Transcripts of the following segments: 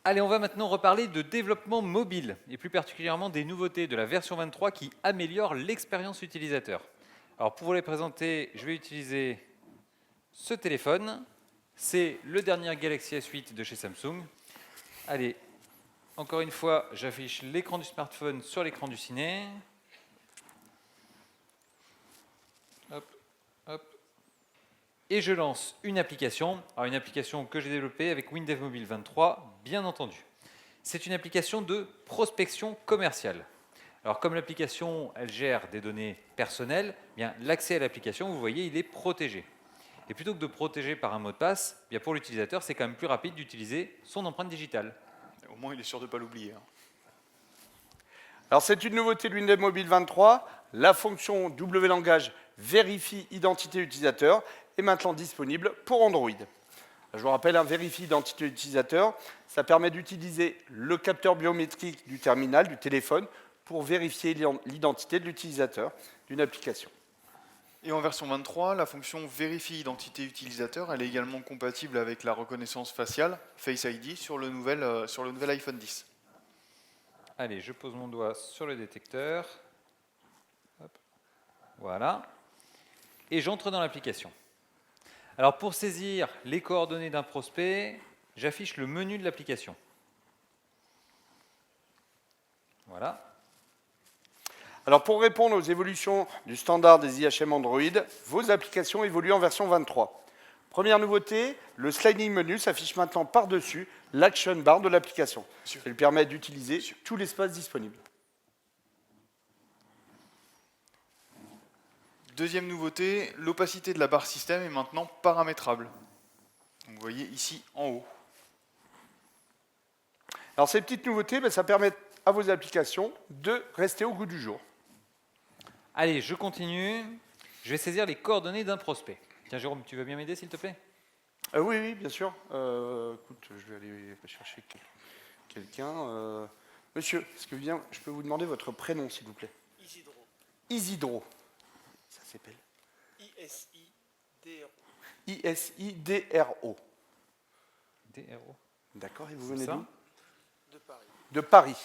Allez, on va maintenant reparler de développement mobile, et plus particulièrement des nouveautés de la version 23 qui améliorent l'expérience utilisateur. Alors pour vous les présenter, je vais utiliser ce téléphone. C'est le dernier Galaxy S8 de chez Samsung. Allez, encore une fois, j'affiche l'écran du smartphone sur l'écran du ciné. Hop, hop. Et je lance une application. Alors une application que j'ai développée avec WinDev Mobile 23, bien entendu. C'est une application de prospection commerciale. Alors comme l'application, elle gère des données personnelles, bien l'accès à l'application, vous voyez, il est protégé. Et plutôt que de protéger par un mot de passe, bien pour l'utilisateur, c'est quand même plus rapide d'utiliser son empreinte digitale. Au moins, il est sûr de ne pas l'oublier. Alors c'est une nouveauté de Windows Mobile 23, la fonction W-langage vérifie identité utilisateur est maintenant disponible pour Android. Je vous rappelle, un vérifie identité utilisateur, ça permet d'utiliser le capteur biométrique du terminal, du téléphone, pour vérifier l'identité de l'utilisateur d'une application. Et en version 23, la fonction vérifie identité utilisateur, elle est également compatible avec la reconnaissance faciale, Face ID, sur le nouvel iPhone X. Allez, je pose mon doigt sur le détecteur. Hop. Voilà. Et j'entre dans l'application. Alors pour saisir les coordonnées d'un prospect, j'affiche le menu de l'application. Voilà. Alors pour répondre aux évolutions du standard des IHM Android, vos applications évoluent en version 23. Première nouveauté, le sliding menu s'affiche maintenant par-dessus l'action bar de l'application. Elle permet d'utiliser tout l'espace disponible. Deuxième nouveauté, l'opacité de la barre système est maintenant paramétrable. Donc vous voyez ici en haut. Alors ces petites nouveautés, ça permet à vos applications de rester au goût du jour. Allez, je continue. Je vais saisir les coordonnées d'un prospect. Tiens, Jérôme, tu veux bien m'aider, s'il te plaît? Oui, bien sûr. Écoute, je vais aller chercher quelqu'un. Monsieur, est-ce que je peux vous demander votre prénom, s'il vous plaît? Isidro. Isidro. Ça s'appelle I-S-I-D-R-O. I-S-I-D-R-O. DRO. D'accord, et vous venez ça d'où? De Paris. De Paris.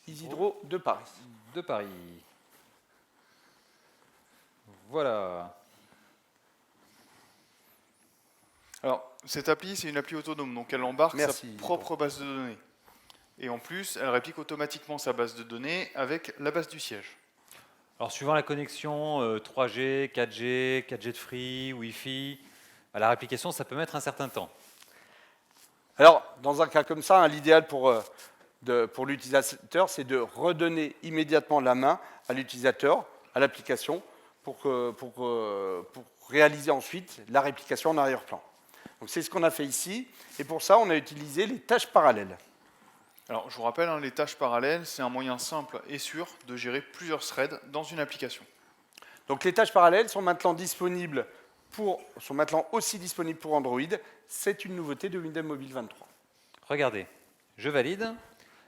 Isidro de Paris. De Paris. Voilà. Alors, cette appli, c'est une appli autonome, donc elle embarque Merci. sa propre base de données. Et en plus, elle réplique automatiquement sa base de données avec la base du siège. Alors, suivant la connexion 3G, 4G, 4G de free, Wi-Fi, la réplication, ça peut mettre un certain temps. Alors, dans un cas comme ça, l'idéal pour l'utilisateur, c'est de redonner immédiatement la main à l'utilisateur, à l'application, pour réaliser ensuite la réplication en arrière-plan. Donc c'est ce qu'on a fait ici, et pour ça, on a utilisé les tâches parallèles. Alors, je vous rappelle, les tâches parallèles, c'est un moyen simple et sûr de gérer plusieurs threads dans une application. Donc les tâches parallèles sont maintenant aussi disponibles pour Android. C'est une nouveauté de Windows Mobile 23. Regardez, je valide.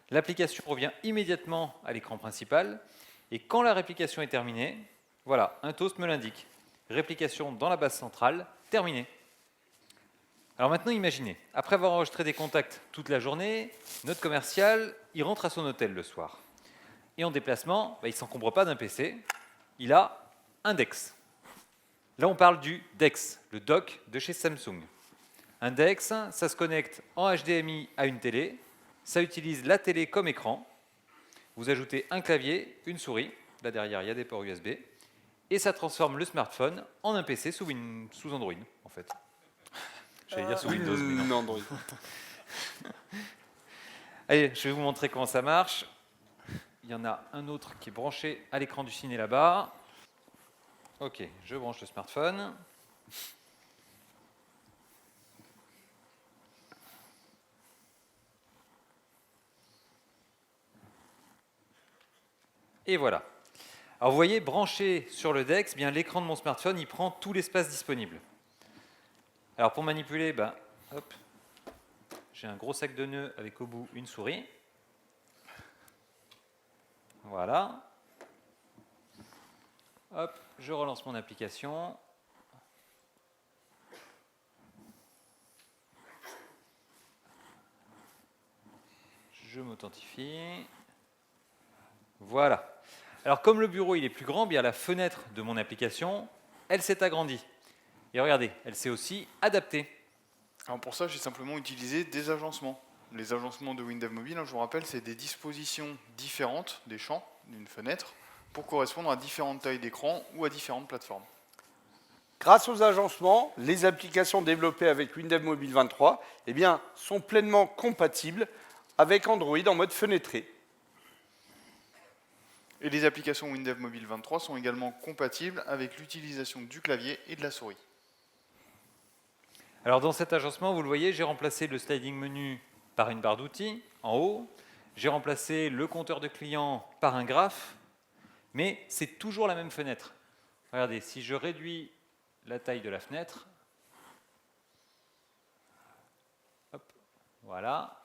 L'application revient immédiatement à l'écran principal. Et quand la réplication est terminée, voilà, un toast me l'indique. Réplication dans la base centrale, terminée. Alors maintenant, imaginez, après avoir enregistré des contacts toute la journée, notre commercial, il rentre à son hôtel le soir. Et en déplacement, il ne s'encombre pas d'un PC, il a un DeX. Là, on parle du DeX, le dock de chez Samsung. Un DeX, ça se connecte en HDMI à une télé, ça utilise la télé comme écran, vous ajoutez un clavier, une souris, là derrière il y a des ports USB, et ça transforme le smartphone en un PC sous Android, en fait. J'allais dire sous Windows, mais non. Android. Allez, je vais vous montrer comment ça marche. Il y en a un autre qui est branché à l'écran du ciné là-bas. Ok, je branche le smartphone. Et voilà. Alors vous voyez, branché sur le DeX, bien l'écran de mon smartphone, il prend tout l'espace disponible. Alors pour manipuler, hop, j'ai un gros sac de nœuds avec au bout une souris. Voilà. Hop, je relance mon application. Je m'authentifie. Voilà. Alors comme le bureau il est plus grand, bien la fenêtre de mon application, elle s'est agrandie. Et regardez, elle s'est aussi adaptée. Alors pour ça, j'ai simplement utilisé des agencements. Les agencements de WinDev Mobile, je vous rappelle, c'est des dispositions différentes des champs d'une fenêtre pour correspondre à différentes tailles d'écran ou à différentes plateformes. Grâce aux agencements, les applications développées avec WinDev Mobile 23 eh bien, sont pleinement compatibles avec Android en mode fenêtré. Et les applications WinDev Mobile 23 sont également compatibles avec l'utilisation du clavier et de la souris. Alors dans cet agencement, vous le voyez, j'ai remplacé le sliding menu par une barre d'outils en haut. J'ai remplacé le compteur de clients par un graphe. Mais c'est toujours la même fenêtre. Regardez, si je réduis la taille de la fenêtre, hop, voilà,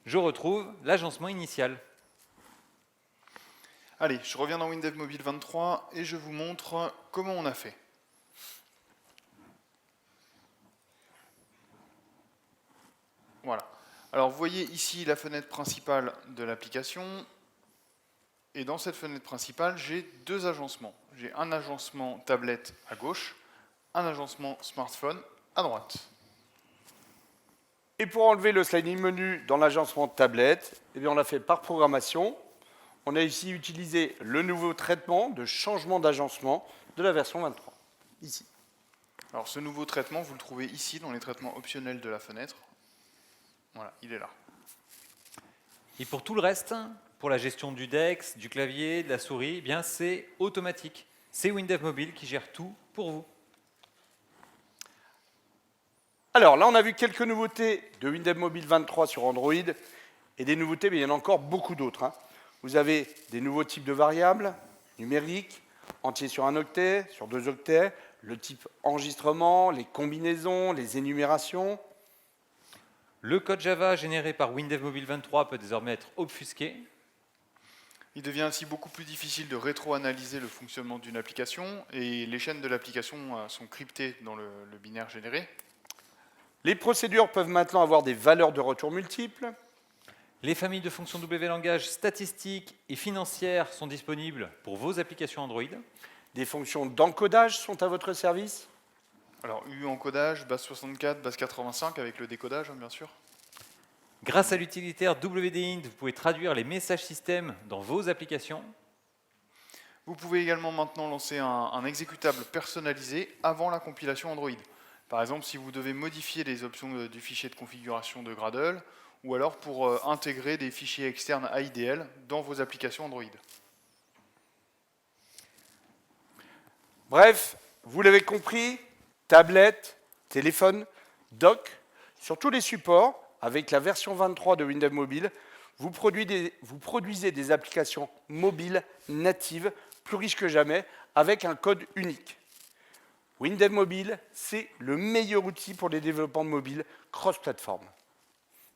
je retrouve l'agencement initial. Allez, je reviens dans WinDev Mobile 23 et je vous montre comment on a fait. Voilà. Alors vous voyez ici la fenêtre principale de l'application. Et dans cette fenêtre principale, j'ai deux agencements. J'ai un agencement tablette à gauche, un agencement smartphone à droite. Et pour enlever le sliding menu dans l'agencement tablette, eh bien, on l'a fait par programmation. On a ici utilisé le nouveau traitement de changement d'agencement de la version 23, ici. Alors ce nouveau traitement, vous le trouvez ici dans les traitements optionnels de la fenêtre. Voilà, il est là. Et pour tout le reste, pour la gestion du DeX, du clavier, de la souris, eh bien c'est automatique. C'est WinDev Mobile qui gère tout pour vous. Alors là, on a vu quelques nouveautés de WinDev Mobile 23 sur Android. Et des nouveautés, mais il y en a encore beaucoup d'autres. Vous avez des nouveaux types de variables numériques, entiers sur un octet, sur 2 octets, le type enregistrement, les combinaisons, les énumérations. Le code Java généré par WinDev Mobile 23 peut désormais être obfusqué. Il devient ainsi beaucoup plus difficile de rétro-analyser le fonctionnement d'une application et les chaînes de l'application sont cryptées dans le binaire généré. Les procédures peuvent maintenant avoir des valeurs de retour multiples. Les familles de fonctions W-langage statistiques et financières sont disponibles pour vos applications Android. Des fonctions d'encodage sont à votre service. Alors U encodage, base 64, base 85 avec le décodage bien sûr. Grâce à l'utilitaire WDINT, vous pouvez traduire les messages système dans vos applications. Vous pouvez également maintenant lancer un exécutable personnalisé avant la compilation Android. Par exemple, si vous devez modifier les options du fichier de configuration de Gradle, ou alors pour intégrer des fichiers externes AIDL dans vos applications Android. Bref, vous l'avez compris, tablette, téléphone, dock, sur tous les supports, avec la version 23 de WinDev Mobile, vous produisez des applications mobiles natives, plus riches que jamais, avec un code unique. WinDev Mobile, c'est le meilleur outil pour les développements mobiles cross-platform.